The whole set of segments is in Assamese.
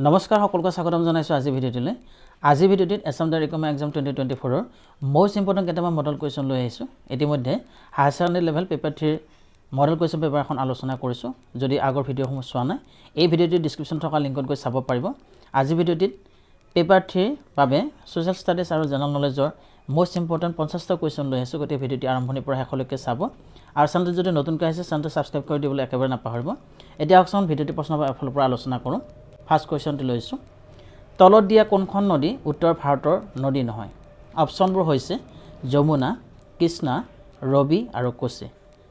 নমস্কাৰ সকলোকে স্বাগতম জনাইছো আজি ভিডিঅ'টোলৈ আজি ভিডিঅ'টিত এছাম ৰিকমেণ্ড এক্সাম 2024 ৰ মোষ্ট ইম্পৰ্টেণ্ট কেইটামান মডেল কুৱেশ্যন লৈ আহিছো ইতিমধ্যে higher secondary level paper 3 model question paper এখন আলোচনা কৰিছো যদি আগৰ ভিডিঅ'সমূহ চোৱা নাই এই ভিডিঅ'টিৰ ডেসক্ৰিপচন থকা লিংকত গৈ চাব পাৰিব আজি ভিডিঅ'টিত পেপাৰ 3 বাবে সোশ্যাল ষ্টাডিজ আৰু জেনাৰেল নলেজৰ মোষ্ট ইম্পৰ্টেণ্ট 50টা কুৱেশ্যন লৈ আহিছো গতি ভিডিঅ'টি আৰম্ভণিৰ পৰা শেষলৈকে চাব আৰু চেনেলটো যদি নতুনকৈ আহিছে চেনেলটো সাবস্ক্ৰাইব কৰি দিবলৈ একেবাৰে নাপাহৰিব এতিয়া অকচন ভিডিঅ'টি প্ৰশ্ন ফালৰ পৰা আলোচনা কৰো ফাৰ্স্ট কুৱেশ্যনটো লৈছো তলত দিয়া কোনখন নদী উত্তৰ ভাৰতৰ নদী নহয় অপচনবোৰ হৈছে যমুনা কৃষ্ণা ৰবি আৰু কোচি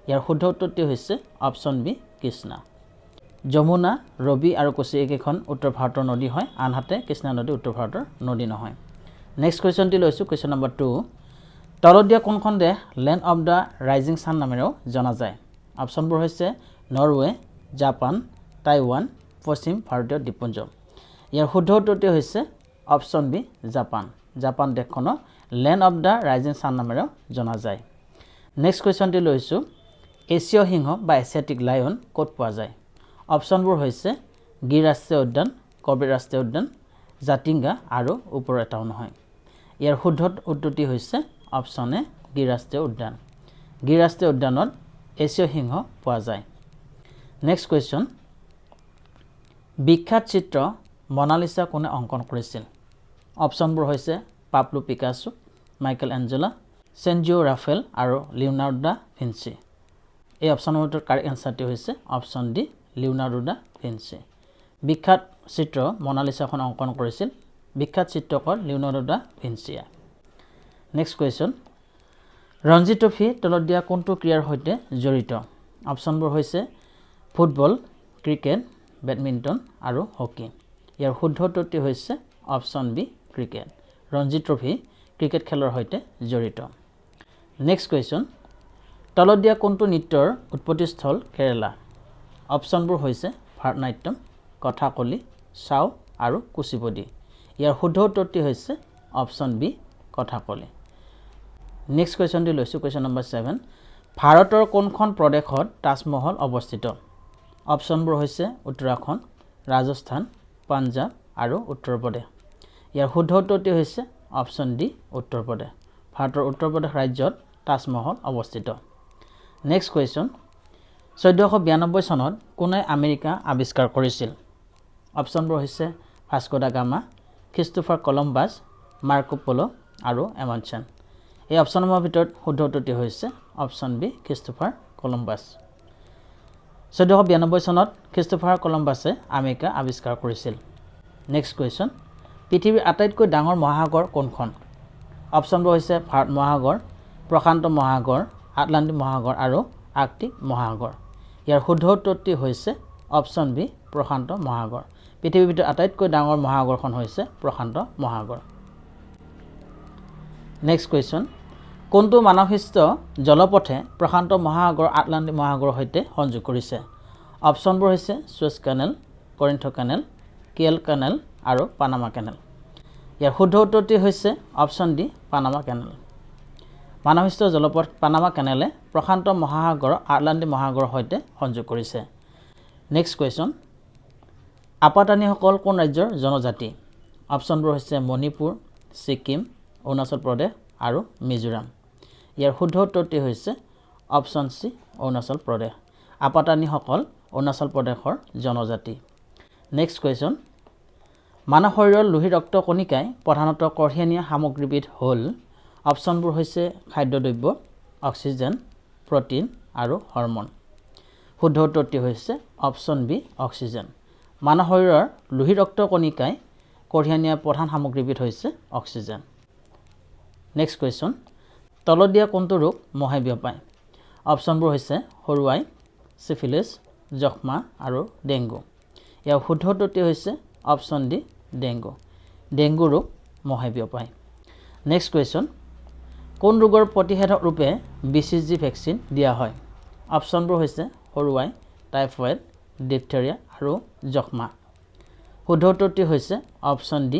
ইয়াৰ শুদ্ধ উত্তৰটি হৈছে অপচন বি কৃষ্ণা যমুনা ৰবি আৰু কোচি এইকেইখন উত্তৰ ভাৰতৰ নদী হয় আনহাতে কৃষ্ণা নদী উত্তৰ ভাৰতৰ নদী নহয় নেক্সট কুৱেশ্যনটি লৈছো কুৱেশ্যন নম্বৰ 2 তলত দিয়া কোনখন দেশ লেণ্ড অফ দা ৰাইজিং সান নামেৰেও জনা যায় অপচনবোৰ হৈছে নৰৱে জাপান টাইৱান পশ্চিম ভাৰতীয় দ্বীপপুঞ্জ ইয়াৰ শুদ্ধ উত্তৰটি হৈছে অপচন বি জাপান জাপান দেশখনক লেণ্ড অফ দা ৰাইজিং সান নামেৰেও জনা যায় নেক্সট কুৱেশ্যনটি লৈছো এছিয় সিংহ বা এছিয়াটিক লায়ন ক'ত পোৱা যায় অপচনবোৰ হৈছে গিৰ ৰাষ্ট্ৰীয় উদ্যান কৰ্বেট ৰাষ্ট্ৰীয় উদ্যান জাতিংগা আৰু ওপৰৰ এটাও নহয় ইয়াৰ শুদ্ধ উত্তৰটি হৈছে অপচন এ গিৰ ৰাষ্ট্ৰীয় উদ্যান গিৰ ৰাষ্ট্ৰীয় উদ্যানত এছিয় সিংহ পোৱা যায় নেক্সট কুৱেশ্যন বিখ্যাত চিত্ৰ মনালিসা কোনে অংকন কৰিছিল অপচনবোৰ হৈছে Pablo Picasso Michelangelo Sanzio Raphael আৰু লিওনাৰ্ডো দা ভিঞ্চি এই অপচনৰ কাৰেক্ট এনসাৰটি হৈছে option D Leonardo da Vinci বিখ্যাত চিত্ৰ মনালিসাখন অংকন কৰিছিল বিখ্যাত চিত্ৰকৰ লিওনাৰ্ডো দা ভিঞ্চিয়ে নেক্সট কুৱেশ্যন ৰঞ্জি ট্ৰফি তলত দিয়া কোনটো ক্ৰীড়াৰ সৈতে জড়িত অপচনবোৰ হৈছে ফুটবল ক্ৰিকেট বেডমিণ্টন আৰু হকি ইয়াৰ শুদ্ধ উত্তৰটি হৈছে option B cricket Ranji trophy cricket খেলৰ সৈতে জড়িত নেক্সট কুৱেশ্যন তলত দিয়া কোনটো নৃত্যৰ উৎপত্তিস্থল কেৰালা অপচনবোৰ হৈছে ভাৰতনাট্যম কথাকলি চাও আৰু কুচিপুডি ইয়াৰ শুদ্ধ উত্তৰটি হৈছে অপচন বি কথাকলি নেক্সট কুৱেশ্যনটি লৈছো কুৱেশ্যন নম্বৰ 7 ভাৰতৰ কোনখন প্ৰদেশত তাজমহল অৱস্থিত অপচনবোৰ হৈছে উত্তৰাখণ্ড ৰাজস্থান পাঞ্জাব আৰু উত্তৰ প্ৰদেশ ইয়াৰ শুদ্ধ উত্তৰটি হৈছে অপচন ডি উত্তৰ প্ৰদেশ ভাৰতৰ উত্তৰ প্ৰদেশ ৰাজ্যত তাজমহল অৱস্থিত নেক্সট কুৱেশ্যন 1492 চনত কোনে আমেৰিকা আৱিষ্কাৰ কৰিছিল অপচনবোৰ হৈছে Vasco da Gama Christopher Columbus Marco Polo আৰু এমনচেন এই অপচনৰ ভিতৰত শুদ্ধ উত্তৰটি হৈছে অপচন বি ক্ৰিষ্টোফাৰ কলম্বাছ 1492 চনত ক্ৰিষ্টোফাৰ কলম্বাছে আমেৰিকা আৱিষ্কাৰ কৰিছিল নেক্সট কুৱেশ্যন পৃথিৱীৰ আটাইতকৈ ডাঙৰ মহাসাগৰ কোনখন অপচনবোৰ হৈছে ভাৰত মহাসাগৰ প্ৰশান্ত মহাসাগৰ আটলাণ্টিক মহাসাগৰ আৰু আৰ্কটিক মহাসাগৰ ইয়াৰ শুদ্ধ উত্তৰটি হৈছে অপচন বি প্ৰশান্ত মহাসাগৰ পৃথিৱীৰ ভিতৰত আটাইতকৈ ডাঙৰ মহাসাগৰখন হৈছে প্ৰশান্ত মহাসাগৰ নেক্সট কুৱেশ্যন কোনটো মানৱসৃষ্ট জলপথে প্ৰশান্ত মহাসাগৰ আটলাণ্টিক মহাসাগৰৰ সৈতে সংযোগ কৰিছে অপচনবোৰ হৈছে সুৱেজ canal Corinth canal Kiel canal আৰু পানামা কেনেল ইয়াৰ শুদ্ধ উত্তৰটি হৈছে অপচন ডি পানামা কেনেল মানৱসৃষ্ট জলপথ পানামা কেনেলে প্ৰশান্ত মহাসাগৰ আটলাণ্টিক মহাসাগৰৰ সৈতে সংযোগ কৰিছে নেক্সট কুৱেশ্যন আপাতানিসকল কোন ৰাজ্যৰ জনজাতি অপচনবোৰ হৈছে মণিপুৰ ছিকিম অৰুণাচল প্ৰদেশ আৰু মিজোৰাম ইয়াৰ শুদ্ধ উত্তৰটি হৈছে অপচন সি অৰুণাচল প্ৰদেশ আপাতানিসকল অৰুণাচল প্ৰদেশৰ জনজাতি নেক্সট কুৱেশ্যন মানৱ শৰীৰৰ লোহিত ৰক্ত কণিকাই প্ৰধানতঃ কঢ়িয়াই নিয়া সামগ্ৰীবিধ হ'ল অপচনবোৰ হৈছে খাদ্যদ্ৰব্য অক্সিজেন প্ৰটিন আৰু হৰমন শুদ্ধ উত্তৰটি হৈছে অপচন বি অক্সিজেন মানৱ শৰীৰৰ লোহিত ৰক্ত কণিকাই কঢ়িয়াই নিয়া প্ৰধান সামগ্ৰীবিধ হৈছে অক্সিজেন নেক্সট কুৱেশ্যন তলত দিয়া কোনটো ৰোগ মহে বিয়পায় অপচনবোৰ হৈছে সৰু আই চিফিলিছ যক্ষ্মা আৰু ডেংগু ইয়াৰ শুদ্ধ উত্তৰটি হৈছে অপচন ডি ডেংগু ৰোগ মহে বিয়পায় নেক্সট কুৱেশ্যন কোন ৰোগৰ প্ৰতিষেধক ৰূপে BCG ভেকচিন দিয়া হয় অপচনবোৰ হৈছে সৰু আই টাইফয়েড ডিপথেৰিয়া আৰু যক্ষ্মা শুদ্ধ উত্তৰটি হৈছে অপচন ডি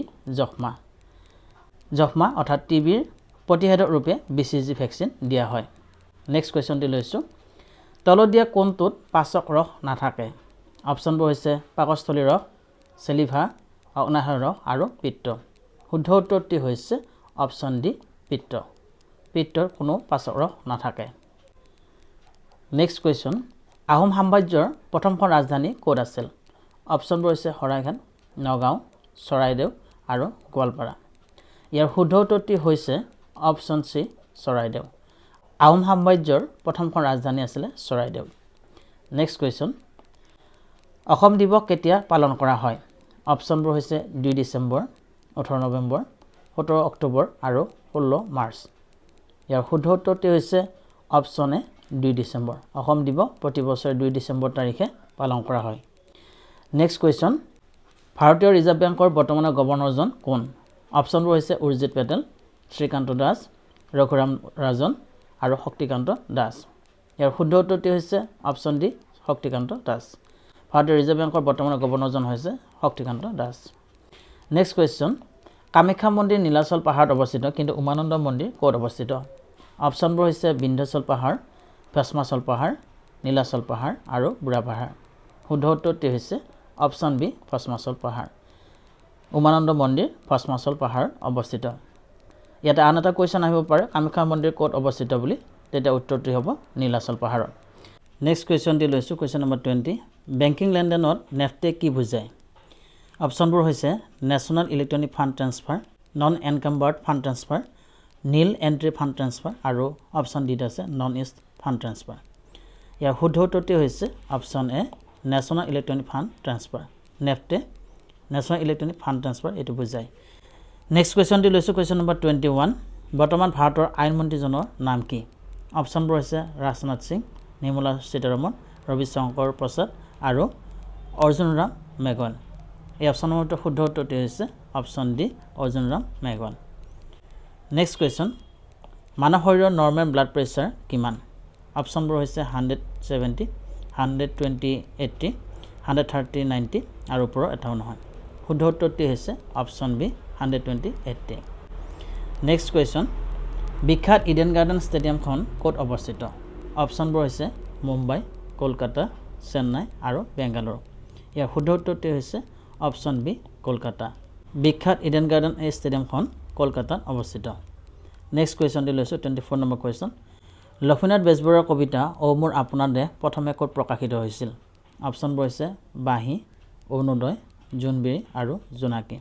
যক্ষ্মা অৰ্থাৎ টিবিৰ প্ৰতিষেধক ৰূপে BCG ভেকচিন দিয়া হয় নেক্সট কুৱেশ্যনটি লৈছো তলত দিয়া কোনটোত পাচক ৰস নাথাকে অপচনবোৰ হৈছে পাকস্থলী ৰস চেলিভা অগ্নাশয় ৰস আৰু পিত্ত শুদ্ধ উত্তৰটি হৈছে অপশ্যন ডি পিত্ত পিত্তৰ কোনো পাচক ৰস নাথাকে নেক্সট কুৱেশ্যন আহোম সাম্ৰাজ্যৰ প্ৰথমখন ৰাজধানী ক'ত আছিল অপশ্যনবোৰ হৈছে শৰাইঘাট নগাঁও চৰাইদেউ আৰু গোৱালপাৰা ইয়াৰ শুদ্ধ উত্তৰটি হৈছে অপশ্যন চি চৰাইদেউ আহোম সাম্ৰাজ্যৰ প্ৰথমখন ৰাজধানী আছিল চৰাইদেউ নেক্সট কুৱেশ্যন অসম দিৱস কেতিয়া পালন কৰা হয় অপশ্যনবোৰ হৈছে 2 ডিচেম্বৰ 18 নৱেম্বৰ 17 অক্টোবৰ আৰু 16 মাৰ্চ ইয়াৰ শুদ্ধ উত্তৰটি হৈছে অপশ্যন এ 2 ডিচেম্বৰ অসম দিৱস প্ৰতি বছৰে 2 ডিচেম্বৰ তাৰিখে পালন কৰা হয় নেক্সট কুৱেশ্যন ভাৰতীয় ৰিজাৰ্ভ বেংকৰ বৰ্তমানৰ গভৰ্ণৰজন কোন অপশ্যনবোৰ হৈছে উৰ্জিত পেটেল শ্ৰীকান্ত দাস ৰঘুৰাম ৰাজন আৰু শক্তিকান্ত দাস ইয়াৰ শুদ্ধ উত্তৰটি হৈছে অপশ্যন ডি শক্তিকান্ত দাস ভাৰতীয় ৰিজাৰ্ভ বেংকৰ বৰ্তমানৰ গভৰ্ণৰজন হৈছে শক্তিকান্ত দাস নেক্সট কুৱেশ্যন কামাখ্যা মন্দিৰ নীলাচল পাহাৰত অৱস্থিত কিন্তু উমানন্দ মন্দিৰ ক'ত অৱস্থিত অপশ্যনবোৰ হৈছে বিন্ধ্যাচল পাহাৰ ভস্মাচল পাহাৰ নীলাচল পাহাৰ আৰু বুঢ়া পাহাৰ শুদ্ধ উত্তৰটি হৈছে অপশ্যন বি ভস্মাচল পাহাৰ উমানন্দ মন্দিৰ ভস্মাচল পাহাৰত অৱস্থিত ইয়াতে আন এটা কুৱেশ্যন আহিব পাৰে কামাখ্যা মন্দিৰ ক'ত অৱস্থিত বুলি তেতিয়া উত্তৰটি হ'ব নীলাচল পাহাৰত নেক্সট কুৱেশ্যনটি লৈছোঁ কুৱেশ্যন নম্বৰ 20 বেংকিং লেনদেনত নেফটে কি বুজায় অপশ্যনবোৰ হৈছে national electronic fund transfer non encumbered fund transfer nil entry fund transfer আৰু অপশ্যন ডিত আছে নন ইষ্ট ফাণ্ড ট্ৰান্সফাৰ ইয়াৰ শুদ্ধ উত্তৰটি হৈছে option A national electronic fund transfer নেফটে নেশ্যনেল ইলেক্ট্ৰনিক ফাণ্ড ট্ৰান্সফাৰ এইটো বুজায় নেক্সট কুৱেশ্যনটি লৈছোঁ কুৱেশ্যন নম্বৰ 21 বৰ্তমান ভাৰতৰ আইনমন্ত্ৰীজনৰ নাম কি অপশ্যনবোৰ হৈছে ৰাজনাথ সিং নিৰ্মলা সীতাৰমণ ৰবি শংকৰ প্ৰসাদ আৰু অৰ্জুন ৰাম মেঘৱাল এই অপশ্যন নম্বৰটো শুদ্ধ উত্তৰটি হৈছে option D Arjun Ram Meghwal next question মানৱ শৰীৰৰ নৰ্মেল ব্লাড প্ৰেছাৰ কিমান অপশ্যনবোৰ হৈছে 170 120 80 130 90 আৰু ওপৰৰ এটাও নহয় শুদ্ধ উত্তৰটি হৈছে অপশ্যন বি 120 80 নেক্সট কুৱেশ্যন বিখ্যাত ইডেন গাৰ্ডেন ষ্টেডিয়ামখন ক'ত অৱস্থিত অপশ্যনবোৰ হৈছে মুম্বাই কলকাতা চেন্নাই আৰু বেংগালুৰু ইয়াৰ শুদ্ধ উত্তৰটি হৈছে অপশ্যন বি কলকাতা বিখ্যাত ইডেন গাৰ্ডেন এই ষ্টেডিয়ামখন কলকাতাত অৱস্থিত নেক্সট কুৱেশ্যনটি লৈছোঁ 24 নম্বৰ কুৱেশ্যন লক্ষ্মীনাথ বেজবৰুৱাৰ কবিতা অ মোৰ আপোনাৰ দেশ প্ৰথমে ক'ত প্ৰকাশিত হৈছিল অপশ্যনবোৰ হৈছে বাঁহী অৰুণোদয় জোনবিৰি আৰু জোনাকী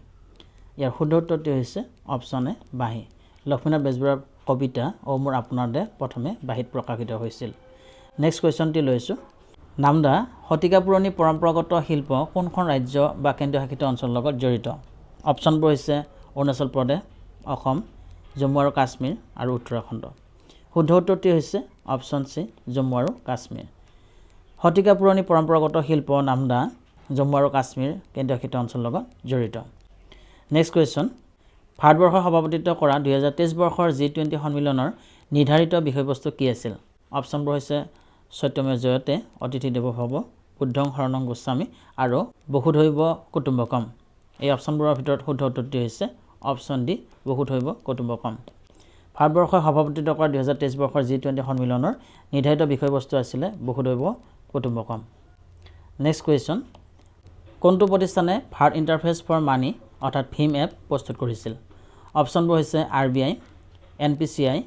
ইয়াৰ শুদ্ধ উত্তৰটি হৈছে অপশ্যন এ বাঁহী লক্ষ্মীনাথ বেজবৰুৱাৰ কবিতা অ মোৰ আপোনাৰ দেশ প্ৰথমে বাঁহীত প্ৰকাশিত হৈছিল নেক্সট কুৱেশ্যনটি লৈছোঁ নামদা শতিকা পুৰণি পৰম্পৰাগত শিল্প কোনখন ৰাজ্য বা কেন্দ্ৰীয় শাসিত অঞ্চলৰ লগত জড়িত অপশ্যনবোৰ হৈছে অৰুণাচল প্ৰদেশ অসম জম্মু আৰু কাশ্মীৰ আৰু উত্তৰাখণ্ড শুদ্ধ উত্তৰটি হৈছে অপশ্যন চি জম্মু আৰু কাশ্মীৰ শতিকা পুৰণি পৰম্পৰাগত শিল্প নামদা জম্মু আৰু কাশ্মীৰ কেন্দ্ৰীয় শাসিত অঞ্চলৰ লগত জড়িত নেক্সট কুৱেশ্যন ভাৰতবৰ্ষৰ সভাপতিত্ব কৰা 2023 বৰ্ষৰ G20 সন্মিলনৰ নিৰ্ধাৰিত বিষয়বস্তু কি আছিল অপশ্যনবোৰ হৈছে সত্যমে জয়তে অতিথি দেৱ ভৱ বুদ্ধং শৰণং গোস্বামী আৰু বহুধৈৱ কুটুম্বকম এই অপশ্যনবোৰৰ ভিতৰত শুদ্ধ উত্তৰটি হৈছে অপশ্যন ডি বহুধৈৱ কুটুম্বকম ভাৰতবৰ্ষৰ সভাপতিত্ব কৰা 2023 বৰ্ষৰ G20 সন্মিলনৰ নিৰ্ধাৰিত বিষয়বস্তু আছিল বহুধৈৱ কুটুম্বকম নেক্সট কুৱেশ্যন কোনটো প্ৰতিষ্ঠানে ভাৰত ইণ্টাৰফেচ ফৰ মানি অৰ্থাৎ ভীম এপ প্ৰস্তুত কৰিছিল অপশ্যনবোৰ হৈছে RBI NPCI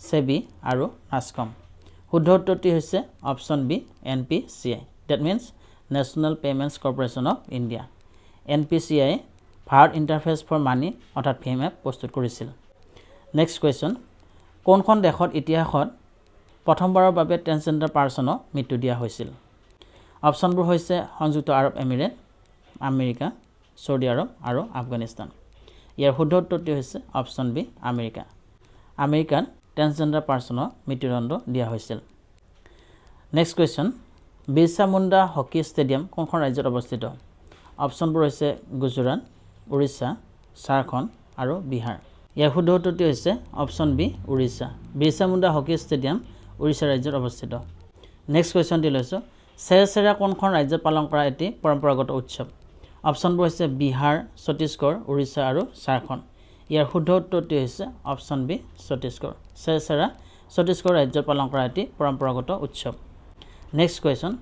SEBI আৰু NASSCOM শুদ্ধ উত্তৰটি হৈছে option B NPCI that means national payments corporation of India NPCI Bharat interface for money অৰ্থাৎ ভীম এপ প্ৰস্তুত কৰিছিল নেক্সট কুৱেশ্যন কোনখন দেশত ইতিহাসত প্ৰথমবাৰৰ বাবে ট্ৰেন্সজেণ্ডাৰ পাৰ্চনক মৃত্যু দিয়া হৈছিল অপশ্যনবোৰ হৈছে সংযুক্ত আৰৱ এমিৰেট আমেৰিকা সৌদি আৰৱ আৰু আফগানিস্তান ইয়াৰ শুদ্ধ উত্তৰটি হৈছে অপশ্যন বি আমেৰিকা আমেৰিকাত ট্ৰেন্সজেণ্ডাৰ পাৰ্চনক মৃত্যুদণ্ড দিয়া হৈছিল next question Birsa Munda hockey stadium কোনখন ৰাজ্যত অৱস্থিত অপশ্যনবোৰ হৈছে গুজৰাট উৰিষ্যা ঝাৰখণ্ড আৰু বিহাৰ ইয়াৰ শুদ্ধ উত্তৰটি হৈছে option B Odisha Birsa Munda hockey stadium Odisha ৰাজ্যত অৱস্থিত নেক্সট কুৱেশ্যনটি লৈছোঁ চেৰচেৰা কোনখন ৰাজ্যত পালন কৰা এটি পৰম্পৰাগত উৎসৱ অপশ্যনবোৰ হৈছে বিহাৰ ছত্তীশগড় উৰিষ্যা আৰু ঝাৰখণ্ড ইয়াৰ শুদ্ধ উত্তৰটি হৈছে অপশ্যন বি ছত্তীশগড় চেৰচেৰা ছত্তীশগড় ৰাজ্যত পালন কৰা এটি পৰম্পৰাগত উৎসৱ নেক্সট কুৱেশ্যন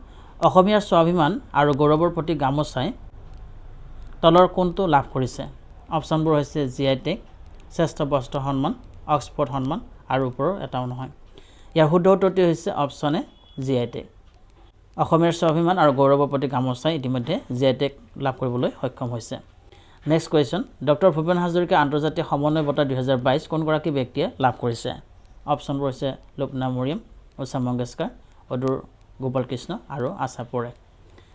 অসমীয়াৰ স্বাভিমান আৰু গৌৰৱৰ প্ৰতি গামোচাই তলৰ কোনটো লাভ কৰিছে অপশ্যনবোৰ হৈছে জিআই টেগ শ্ৰেষ্ঠ বস্ত্ৰ সন্মান অক্সফোৰ্ড সন্মান আৰু ওপৰৰ এটাও নহয় ইয়াৰ শুদ্ধ উত্তৰটি হৈছে অপশ্যন এ জিআই টেগ অসমৰ স্বাভিমান আৰু গৌৰৱৰ প্ৰতি গামোচাই ইতিমধ্যে জিআই টেগ লাভ কৰিবলৈ সক্ষম হৈছে next question doctor Bhupen Hazarika আন্তৰ্জাতিক সমন্বয় বঁটা 2022 কোনগৰাকী ব্যক্তিয়ে লাভ কৰিছে অপশ্যনবোৰ হৈছে লুবনা মৰিয়ম উষা মংগেশকাৰ অদূৰ গোপাল কৃষ্ণ আৰু আশা পৰেখ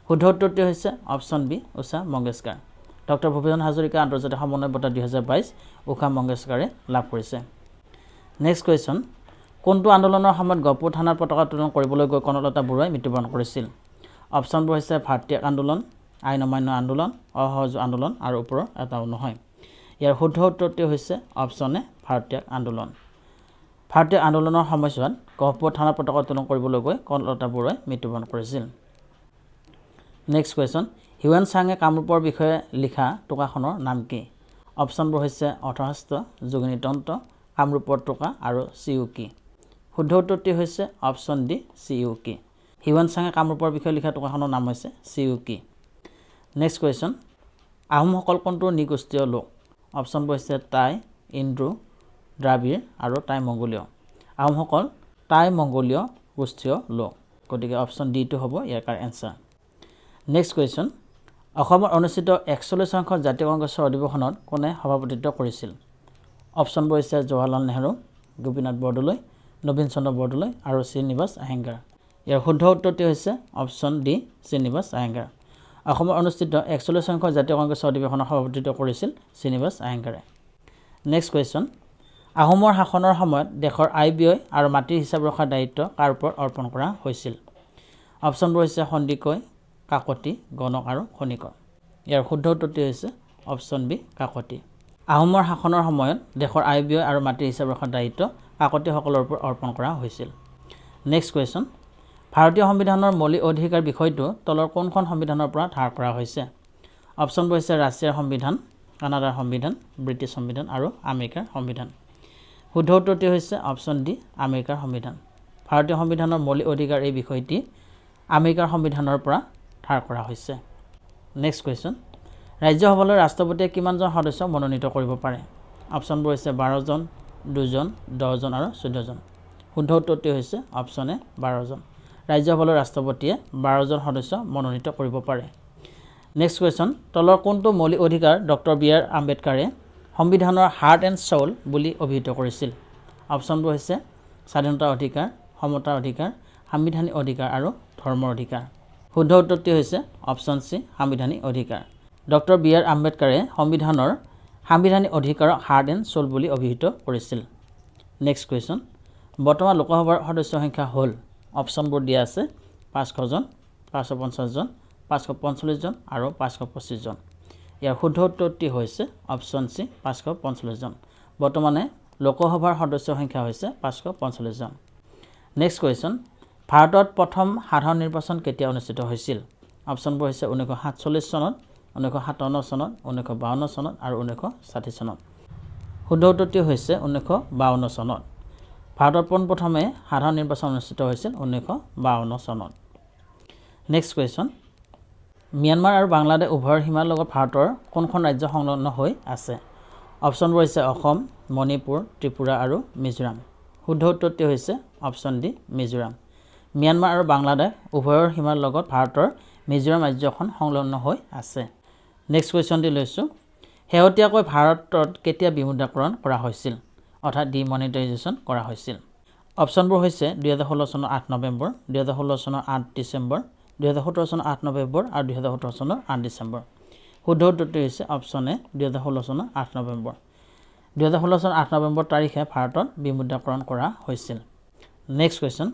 শুদ্ধ উত্তৰটি হৈছে option B Usha Mangeshkar doctor Bhupen Hazarika আন্তৰ্জাতিক সমন্বয় বঁটা 2022 উষা মংগেশকাৰে লাভ কৰিছে নেক্সট কোৱেশ্চন কোনটো আন্দোলনৰ সময়ত গহপুৰ থানাৰ পতাকা উত্তোলন কৰিবলৈ গৈ কনকলতা বৰুৱাই মৃত্যুবৰণ কৰিছিল অপশ্যনবোৰ হৈছে ভাৰতীয় আন্দোলন আইন অমান্য আন্দোলন অসহযোগ আন্দোলন আৰু ওপৰৰ এটাও নহয় ইয়াৰ শুদ্ধ উত্তৰটি হৈছে অপশ্যন এ ভাৰতীয় আন্দোলন ভাৰতীয় আন্দোলনৰ সময়ছোৱাত গহপুৰ থানাৰ পতাকা উত্তোলন কৰিবলৈ গৈ কনকলতা বৰুৱাই মৃত্যুবৰণ কৰিছিল নেক্সট কোৱেশ্চন হিউৱেন চাঙে কামৰূপৰ বিষয়ে লিখা টোকাখনৰ নাম কি অপশ্যনবোৰ হৈছে অৰ্থশাস্ত্ৰ যোগিনীতন্ত্ৰ কামৰূপৰ টোকা আৰু চিউকি শুদ্ধ উত্তৰটি হৈছে অপশ্যন ডি চিউকি হিউৱেন চাঙে কামৰূপৰ বিষয়ে লিখা টোকাখনৰ নাম হৈছে চিউকি নেক্সট কোৱেশ্চন আহোমসকল কোনটো নৃগোষ্ঠীয় লোক অপশ্যনবোৰ হৈছে টাই ইণ্ডো দ্ৰাবিড় আৰু টাই মংগোলীয় আহোমসকল টাই মংগোলীয় গোষ্ঠীয় লোক গতিকে অপশ্যন ডিটো হ'ব ইয়াৰ এনচাৰ নেক্সট কুৱেশ্যন অসমৰ অনুষ্ঠিত 41 সংখ্যক জাতীয় কংগ্ৰেছৰ অধিৱেশনত কোনে সভাপতিত্ব কৰিছিল অপশ্যনবোৰ হৈছে জৱাহৰলাল নেহৰু গোপীনাথ বৰদলৈ নবীন চন্দ্ৰ বৰদলৈ আৰু শ্ৰীনিবাস আয়েংগাৰ ইয়াৰ শুদ্ধ উত্তৰটি হৈছে অপশ্যন ডি শ্ৰীনিবাস আয়েংগাৰ অসমৰ অনুষ্ঠিত 41 সংখ্যক জাতীয় কংগ্ৰেছৰ অধিৱেশনত সভাপতিত্ব কৰিছিল শ্ৰীনিবাস আয়েংগাৰে নেক্সট কুৱেশ্যন আহোমৰ শাসনৰ সময়ত দেশৰ আয় ব্যয় আৰু মাটিৰ হিচাপ ৰখাৰ দায়িত্ব কাৰ ওপৰত অৰ্পণ কৰা হৈছিল অপশ্যনবোৰ হৈছে সন্দিকৈ কাকতি গণক আৰু খনিকৰ ইয়াৰ শুদ্ধ উত্তৰটি হৈছে অপশ্যন বি কাকতি আহোমৰ শাসনৰ সময়ত দেশৰ আয় ব্যয় আৰু মাটিৰ হিচাপ ৰখাৰ দায়িত্ব কাকতিসকলৰ ওপৰত অৰ্পণ কৰা হৈছিল নেক্সট কুৱেশ্যন ভাৰতীয় সংবিধানৰ মৌলিক অধিকাৰ বিষয়টো তলৰ কোনখন সংবিধানৰ পৰা ধাৰ কৰা হৈছে অপশ্যনবোৰ হৈছে ৰাছিয়াৰ সংবিধান কানাডাৰ সংবিধান ব্ৰিটিছ সংবিধান আৰু আমেৰিকাৰ সংবিধান শুদ্ধ উত্তৰটি হৈছে অপশ্যন ডি আমেৰিকাৰ সংবিধান ভাৰতীয় সংবিধানৰ মৌলিক অধিকাৰ এই বিষয়টি আমেৰিকাৰ সংবিধানৰ পৰা ধাৰ কৰা হৈছে নেক্সট কুৱেশ্যন ৰাজ্যসভালৈ ৰাষ্ট্ৰপতিয়ে কিমানজন সদস্য মনোনীত কৰিব পাৰে অপশ্যনবোৰ হৈছে 12 জন 2 জন 10 জন আৰু 14 জন শুদ্ধ উত্তৰটি হৈছে অপশ্যন এ 12 জন ৰাজ্যসভালৈ ৰাষ্ট্ৰপতিয়ে 12 জন সদস্য মনোনীত কৰিব পাৰে নেক্সট কুৱেশ্যন তলৰ কোনটো মৌলিক অধিকাৰ ডক্টৰ বি আৰ আম্বেদকাৰে সংবিধানৰ হাৰ্ট এণ্ড সোল বুলি অভিহিত কৰিছিল অপশ্যনবোৰ হৈছে স্বাধীনতাৰ অধিকাৰ সমতাৰ অধিকাৰ সাংবিধানিক অধিকাৰ আৰু ধৰ্মৰ অধিকাৰ শুদ্ধ উত্তৰটি হৈছে অপশ্যন চি সাংবিধানিক অধিকাৰ ডক্টৰ বি আৰ আম্বেদকাৰে সংবিধানৰ সাংবিধানিক অধিকাৰক হাৰ্ট এণ্ড সোল বুলি অভিহিত কৰিছিল নেক্সট কুৱেশ্যন বৰ্তমান লোকসভাৰ সদস্য সংখ্যা হ'ল অপশ্যনবোৰ দিয়া আছে 500 জন 550 জন 545 জন আৰু 525 জন ইয়াৰ শুদ্ধ উত্তৰটি হৈছে অপশ্যন চি 545 জন বৰ্তমানে লোকসভাৰ সদস্য সংখ্যা হৈছে 545 জন নেক্সট কুৱেশ্যন ভাৰতত প্ৰথম সাধাৰণ নিৰ্বাচন কেতিয়া অনুষ্ঠিত হৈছিল অপশ্যনবোৰ হৈছে 1947 চনত 1957 চনত 1952 চনত আৰু 1960 চনত শুদ্ধ উত্তৰটি হৈছে 1952 চনত ভাৰতত পোনপ্ৰথমে সাধাৰণ নিৰ্বাচন অনুষ্ঠিত হৈছিল 1952 চনত নেক্সট কুৱেশ্যন ম্যানমাৰ আৰু বাংলাদেশ উভয়ৰ সীমাৰ লগত ভাৰতৰ কোনখন ৰাজ্য সংলগ্ন হৈ আছে অপশ্যনবোৰ হৈছে অসম মণিপুৰ ত্ৰিপুৰা আৰু মিজোৰাম শুদ্ধ উত্তৰটি হৈছে অপশ্যন ডি মিজোৰাম ম্যানমাৰ আৰু বাংলাদেশ উভয়ৰ সীমাৰ লগত ভাৰতৰ মিজোৰাম ৰাজ্যখন সংলগ্ন হৈ আছে নেক্সট কুৱেশ্যনটি লৈছোঁ শেহতীয়াকৈ ভাৰতত কেতিয়া বিমুদ্ৰাকৰণ কৰা হৈছিল অৰ্থাৎ ডিমনিটাইজেশ্যন কৰা হৈছিল অপশ্যনবোৰ হৈছে 2016 চনৰ 8 নৱেম্বৰ 2016 চনৰ 8 ডিচেম্বৰ 2017 চনৰ 8 নৱেম্বৰ আৰু 2017 চনৰ 8 ডিচেম্বৰ শুদ্ধ উত্তৰটি হৈছে অপশ্যন এ 2016 চনৰ 8 নৱেম্বৰ 2016 চনৰ 8 নৱেম্বৰ তাৰিখে ভাৰতত বিমুদ্ৰাকৰণ কৰা হৈছিল নেক্সট কুৱেশ্যন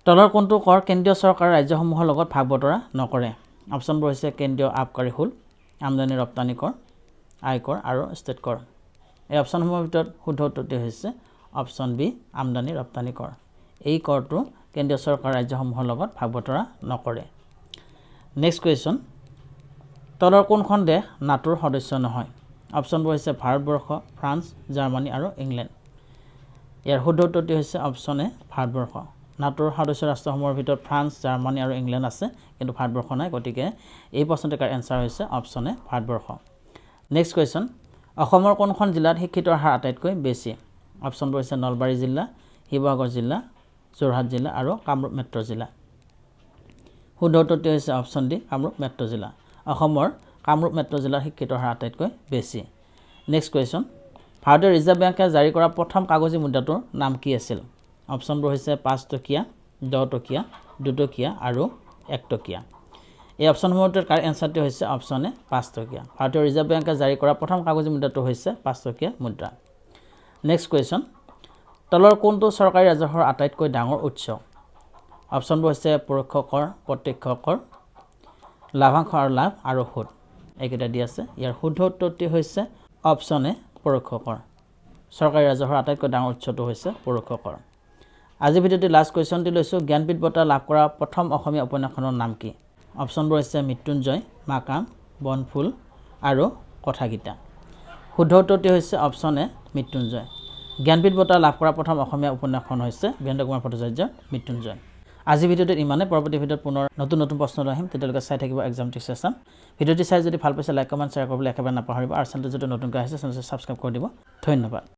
তলৰ কোনটো কৰ কেন্দ্ৰীয় চৰকাৰৰ ৰাজ্যসমূহৰ লগত ভাগ বতৰা নকৰে অপশ্যনবোৰ হৈছে কেন্দ্ৰীয় আবকাৰী শুল্ক আমদানি ৰপ্তানি কৰ আয়কৰ আৰু ষ্টেট কৰ এই অপশ্যনসমূহৰ ভিতৰত শুদ্ধ উত্তৰটি হৈছে অপশ্যন বি আমদানি ৰপ্তানি কৰ এই কৰটো কেন্দ্ৰীয় চৰকাৰ ৰাজ্যসমূহৰ লগত ভাগ বতৰা নকৰে নেক্সট কুৱেশ্যন তলৰ কোনখন দেশ নাটোৰ সদস্য নহয় অপশ্যনবোৰ হৈছে ভাৰতবৰ্ষ ফ্ৰান্স জাৰ্মানী আৰু ইংলেণ্ড ইয়াৰ শুদ্ধ উত্তৰটি হৈছে অপশ্যন এ ভাৰতবৰ্ষ নাটোৰ সদস্য ৰাষ্ট্ৰসমূহৰ ভিতৰত ফ্ৰান্স, জাৰ্মানী আৰু ইংলেণ্ড আছে, কিন্তু ভাৰতবৰ্ষ নাই। গতিকে এই প্ৰশ্নটোৰ এনসাৰ হৈছে অপশ্যন এ ভাৰতবৰ্ষ। নেক্সট কুৱেশ্যন, অসমৰ কোনখন জিলাত শিক্ষিতৰ হাৰ আটাইতকৈ বেছি? অপশ্যনবোৰ হৈছে নলবাৰী জিলা, শিৱসাগৰ জিলা, যোৰহাট জিলা আৰু কামৰূপ মেট্ৰ' জিলা। শুদ্ধ উত্তৰটো হৈছে অপশ্যন ডি কামৰূপ মেট্ৰ' জিলা। অসমৰ কামৰূপ মেট্ৰ' জিলাৰ শিক্ষিতৰ হাৰ আটাইতকৈ বেছি। নেক্সট কুৱেশ্যন, ভাৰতীয় ৰিজাৰ্ভ বেংকে জাৰি কৰা প্ৰথম কাগজী মুদ্ৰাটোৰ নাম কি আছিল? অপশ্যনবোৰ হৈছে 5 টকীয়া, 10 টকীয়া, 2 টকীয়া আৰু 1 টকীয়া। এই অপশ্যনসমূহৰ এনচাৰটো হৈছে অপশ্যন এ 5 টকীয়া। ভাৰতীয় ৰিজাৰ্ভ বেংকে জাৰি কৰা প্ৰথম কাগজী মুদ্ৰাটো হৈছে 5 টকীয়া মুদ্ৰা। নেক্সট কুৱেশ্যন, তলৰ কোনটো চৰকাৰী ৰাজহৰ আটাইতকৈ ডাঙৰ উৎস? অপশ্যনবোৰ হৈছে পৰোক্ষ কৰ, প্ৰত্যক্ষ কৰ, লাভাংশ আৰু লাভ আৰু সুদ। এইকেইটা দি আছে। ইয়াৰ শুদ্ধ উত্তৰটি হৈছে অপশ্যন এ পৰোক্ষ কৰ। চৰকাৰী ৰাজহৰ আটাইতকৈ ডাঙৰ উৎসটো হৈছে পৰোক্ষ কৰ। আজি ভিডিঅ'টি লাষ্ট কুৱেশ্যনটি লৈছোঁ, জ্ঞানপীঠ বঁটা লাভ কৰা প্ৰথম অসমীয়া উপন্যাসখনৰ নাম কি? অপশ্যনবোৰ হৈছে মৃত্যুঞ্জয়, মাকাম, বনফুল আৰু কথাগীতা। শুদ্ধ উত্তৰটি হৈছে অপশ্যন এ মৃত্যুঞ্জয়। জ্ঞানপীঠ বঁটা লাভ কৰা প্ৰথম অসমীয়া উপন্যাসখন হৈছে বীৰেন্দ্ৰ কুমাৰ ভট্টাচাৰ্যৰ মৃত্যুঞ্জয়। আজি ভিডিঅ'টোত ইমানে। পৰৱৰ্তী ভিডিঅ'ত পুনৰ নতুন প্ৰশ্ন লৈ আহিম। তেতিয়ালৈকে চাই থাকিব এক্সাম টিক্স এছাম। ভিডিঅ'টি চাই যদি ভাল পাইছে লাইক কমেণ্ট শ্বেয়াৰ কৰিবলৈ একেবাৰে নাপাহৰিব আৰু চেনেলটো যদি নতুনকৈ আহিছে চেনেলটো ছাবস্ক্ৰাইব কৰি দিব। ধন্যবাদ।